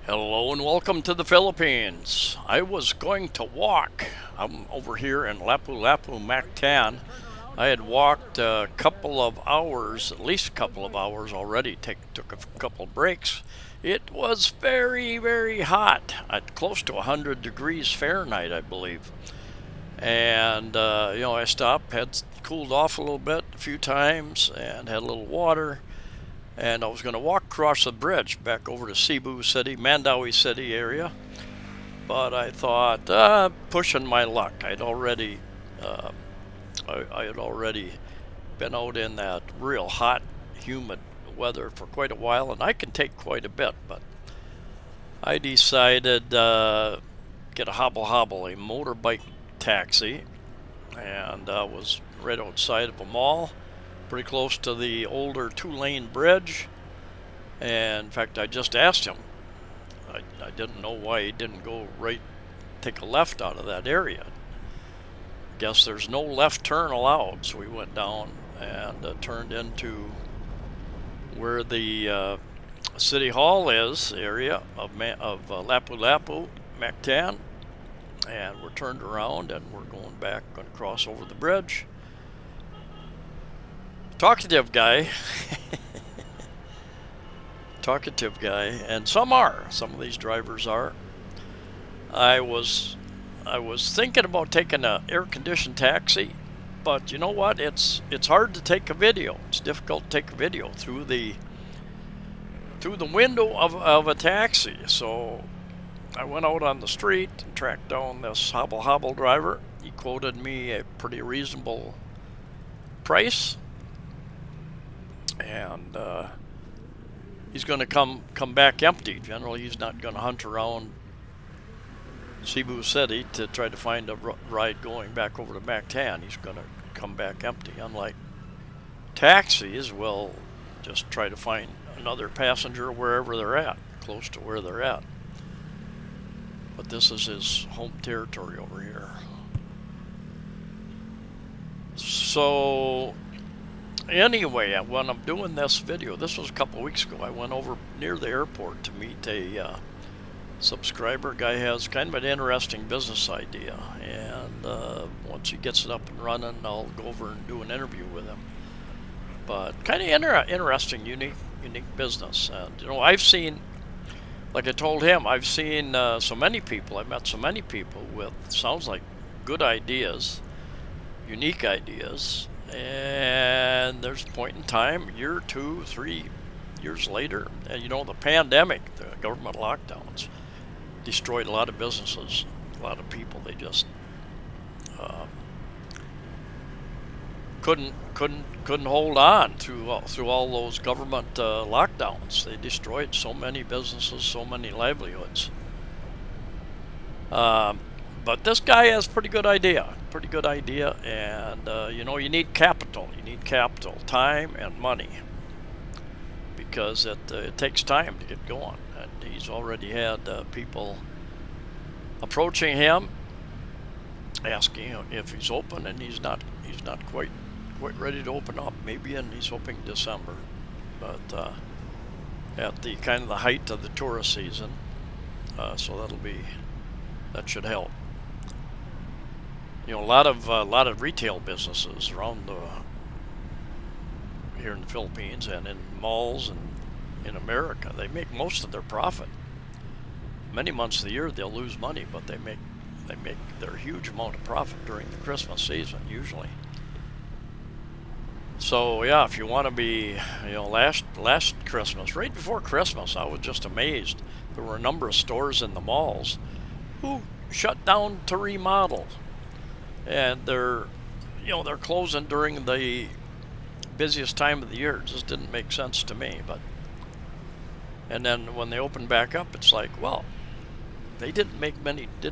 Hello and welcome to the Philippines. I was going to walk. I'm over here in Lapu-Lapu, Mactan. I had walked a couple of hours, at least a couple of hours already. Took a couple of breaks. It was very, very hot, at close to 100 degrees Fahrenheit, I believe. And I stopped, had cooled off a little bit, a few times, and had a little water. And I was going to walk across the bridge back over to Cebu City, Mandaue City area. But I thought, pushing my luck. Uh, I had already been out in that real hot, humid weather for quite a while, and I can take quite a bit. But I decided get a hobble, a motorbike taxi, and was right outside of a mall, pretty close to the older two-lane bridge. And in fact, I just asked him. I didn't know why he didn't go right, take a left out of that area. Guess there's no left turn allowed, so we went down and turned into where the city hall is, area of Lapu-Lapu, Mactan, and we're turned around and we're going to cross over the bridge. Talkative guy, and some of these drivers are. I was thinking about taking an air-conditioned taxi, but you know what? It's hard to take a video. It's difficult to take a video through the window of a taxi. So I went out on the street and tracked down this hobble driver. He quoted me a pretty reasonable price. And he's going to come back empty. Generally, he's not going to hunt around Cebu City to try to find a ride going back over to Mactan. He's going to come back empty. Unlike taxis, will just try to find another passenger wherever they're at, close to where they're at. But this is his home territory over here. So anyway, when I'm doing this video, this was a couple of weeks ago, I went over near the airport to meet a subscriber. Guy has kind of an interesting business idea, and once he gets it up and running, I'll go over and do an interview with him. But kind of interesting, unique business. And I've seen, like I told him, I've seen so many people. I've met so many people with sounds like good ideas, unique ideas. And there's a point in time, a year, 2, 3 years later, and the pandemic, the government lockdowns, destroyed a lot of businesses, a lot of people. They just couldn't hold on through all those government lockdowns. They destroyed so many businesses, so many livelihoods. But this guy has a pretty good idea, and you need capital. You need capital, time, and money, because it takes time to get going. And he's already had people approaching him, asking if he's open, and he's not quite ready to open up. Maybe he's hoping December, but at the kind of the height of the tourist season, so that should help. A lot of retail businesses around here in the Philippines and in malls and in America, they make most of their profit. Many months of the year they'll lose money, but they make their huge amount of profit during the Christmas season usually. So yeah, if you want to be, last Christmas, right before Christmas, I was just amazed. There were a number of stores in the malls who shut down to remodel. And they're closing during the busiest time of the year. It just didn't make sense to me. And then when they opened back up, it's like, well, they didn't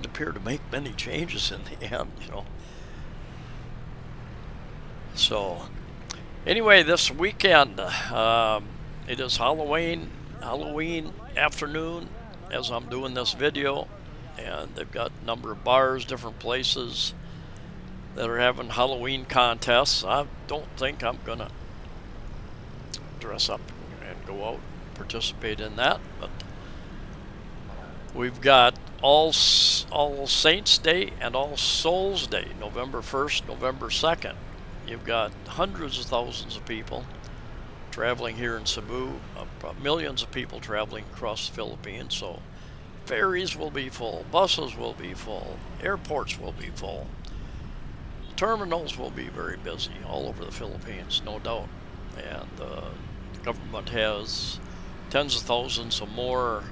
appear to make many changes in the end, So anyway, this weekend, it is Halloween afternoon as I'm doing this video, and they've got a number of bars, different places that are having Halloween contests. I don't think I'm gonna dress up and go out and participate in that, but We've got All Saints Day and All Souls Day, November 1st, November 2nd. You've got hundreds of thousands of people traveling here in Cebu, millions of people traveling across the Philippines, so ferries will be full, buses will be full, airports will be full, terminals will be very busy all over the Philippines, no doubt. And the government has tens of thousands of more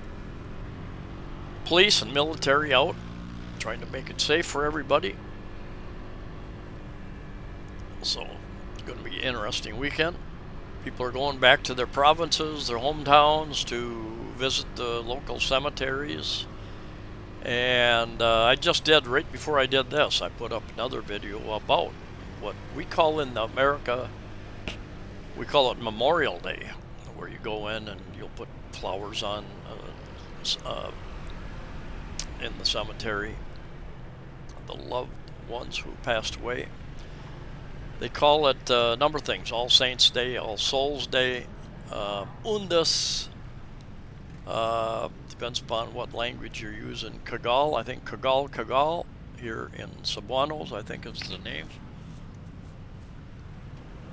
police and military out trying to make it safe for everybody. So it's going to be an interesting weekend. People are going back to their provinces, their hometowns, to visit the local cemeteries. And I just did, right before I did this, I put up another video about what we call in America, we call it Memorial Day, where you go in and you'll put flowers on in the cemetery, the loved ones who passed away. They call it a number of things: All Saints Day, All Souls Day, Undas. Depends upon what language you're using. Cagal, I think Cagal here in Cebuanos, I think is the name.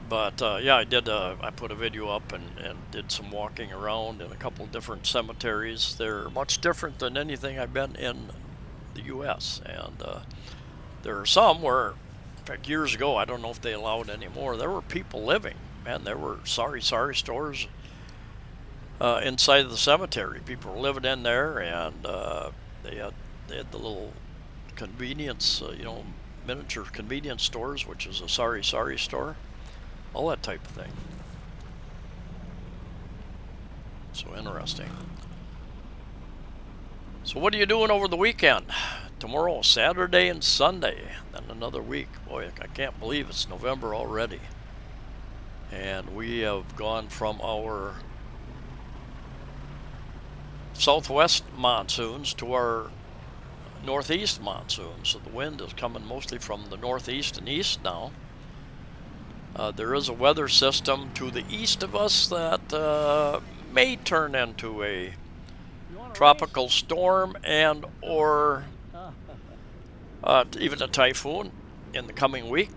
But yeah, I put a video up and did some walking around in a couple of different cemeteries. They're much different than anything I've been in the U.S. And there are some where, in fact, years ago, I don't know if they allow it anymore, there were people living. Man, there were sorry stores inside of the cemetery. People were living in there, and they had the little convenience, miniature convenience stores, which is a sorry store, all that type of thing. So interesting. So what are you doing over the weekend? Tomorrow, Saturday and Sunday, then another week. Boy, I can't believe it's November already. And we have gone from our southwest monsoons to our northeast monsoons. So the wind is coming mostly from the northeast and east now. There is a weather system to the east of us that may turn into a tropical storm and or even a typhoon in the coming week,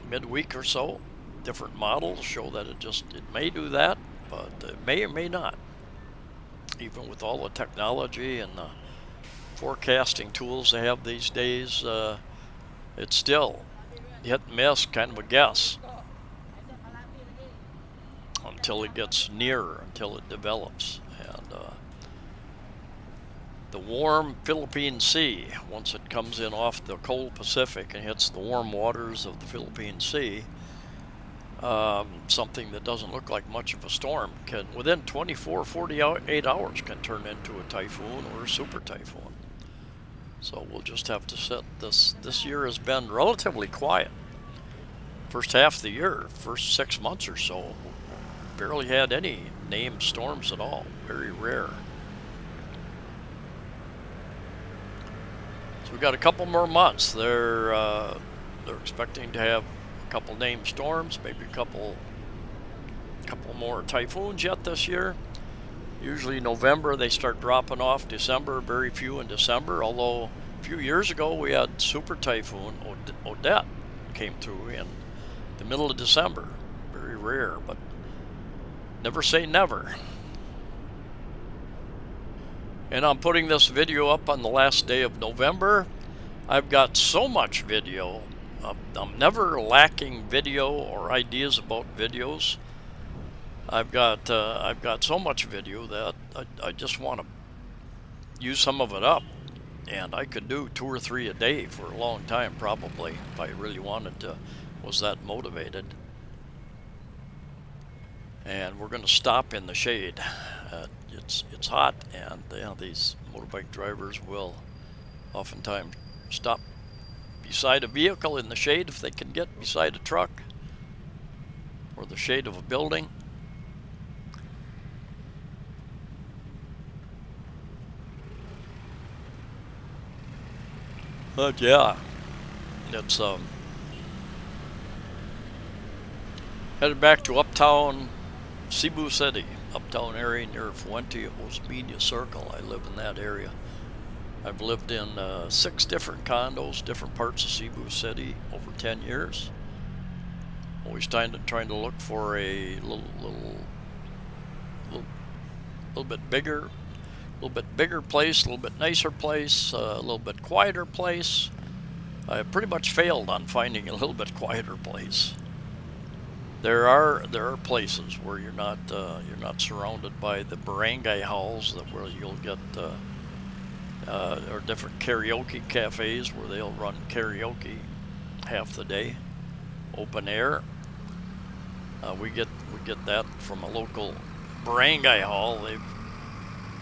midweek or so. Different models show that it may do that, but it may or may not. Even with all the technology and the forecasting tools they have these days, it's still hit and miss, kind of a guess, until it gets nearer, until it develops. And the warm Philippine Sea, once it comes in off the cold Pacific and hits the warm waters of the Philippine Sea, something that doesn't look like much of a storm can, within 48 hours, can turn into a typhoon or a super typhoon. So we'll just have to sit. This year has been relatively quiet. First half of the year, first 6 months or so, barely had any named storms at all. Very rare. So we've got a couple more months. They're expecting to have a couple named storms, maybe a couple more typhoons yet this year. Usually November they start dropping off. December, very few in December, although a few years ago we had super typhoon Odette came through in the middle of December. Very rare, but never say never. And I'm putting this video up on the last day of November. I've got so much video. I'm never lacking video or ideas about videos. I've got so much video that I just want to use some of it up, and I could do 2 or 3 a day for a long time probably if I really wanted to, was that motivated. And we're going to stop in the shade. It's hot, and these motorbike drivers will oftentimes stop beside a vehicle in the shade if they can get beside a truck or the shade of a building. But yeah, it's headed back to uptown Cebu City, uptown area near Fuente. It was Media Circle. I live in that area. I've lived in 6 different condos, different parts of Cebu City over 10 years. Always trying to look for a little bit bigger, place, a little bit nicer place, a little bit quieter place. I pretty much failed on finding a little bit quieter place. There are places where you're not surrounded by the barangay halls where you'll get or different karaoke cafes where they'll run karaoke half the day, open air. We get that from a local barangay hall.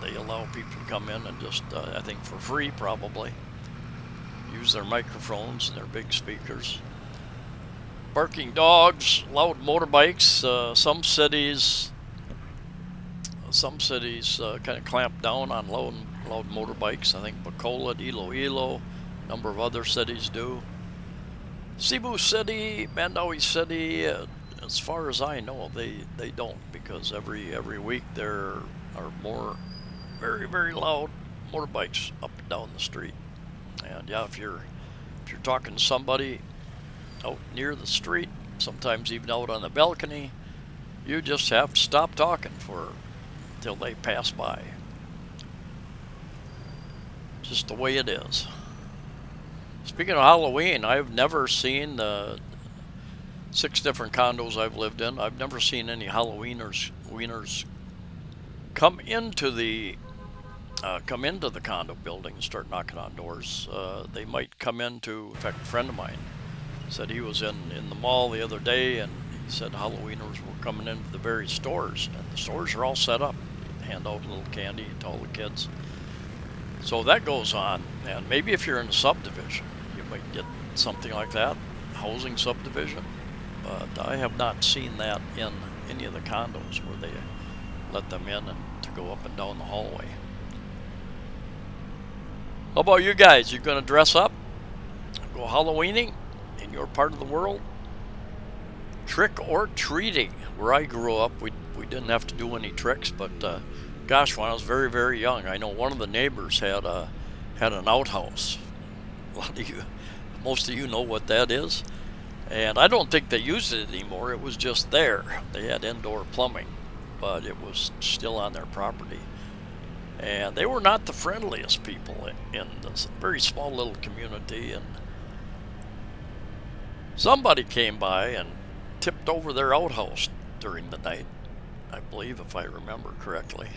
They allow people to come in and just I think for free probably use their microphones and their big speakers. Barking dogs, loud motorbikes. Some cities kind of clamp down on loud motorbikes. I think Bacolod, Iloilo, a number of other cities do. Cebu City, Mandaue City, as far as I know, they don't, because every week there are more very, very loud motorbikes up and down the street. And yeah, if you're talking to somebody out near the street, sometimes even out on the balcony, you just have to stop talking until they pass by. Just the way it is. Speaking of Halloween, I've never seen the 6 different condos I've lived in. I've never seen any Halloweeners come into the condo building and start knocking on doors. They might come into, in fact, a friend of mine said he was in the mall the other day, and he said Halloweeners were coming into the various stores, and the stores are all set up, hand out a little candy to all the kids. So that goes on, and maybe if you're in a subdivision, you might get something like that, housing subdivision. But I have not seen that in any of the condos where they let them in and to go up and down the hallway. How about you guys? You gonna dress up, go Halloweening in your part of the world? Trick or treating. Where I grew up, we didn't have to do any tricks, but gosh, when I was very, very young, I know one of the neighbors had an outhouse. Most of you know what that is, and I don't think they used it anymore. It was just there. They had indoor plumbing, but it was still on their property. And they were not the friendliest people in this very small little community, and somebody came by and tipped over their outhouse during the night, I believe, if I remember correctly.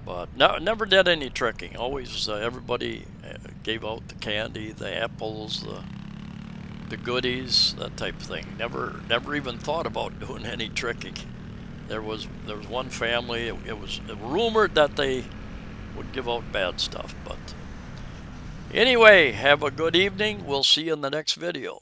But no, never did any tricking. Always everybody gave out the candy, the apples, the goodies, that type of thing. Never even thought about doing any tricking. There was one family, it was rumored that they would give out bad stuff. But anyway, have a good evening. We'll see you in the next video.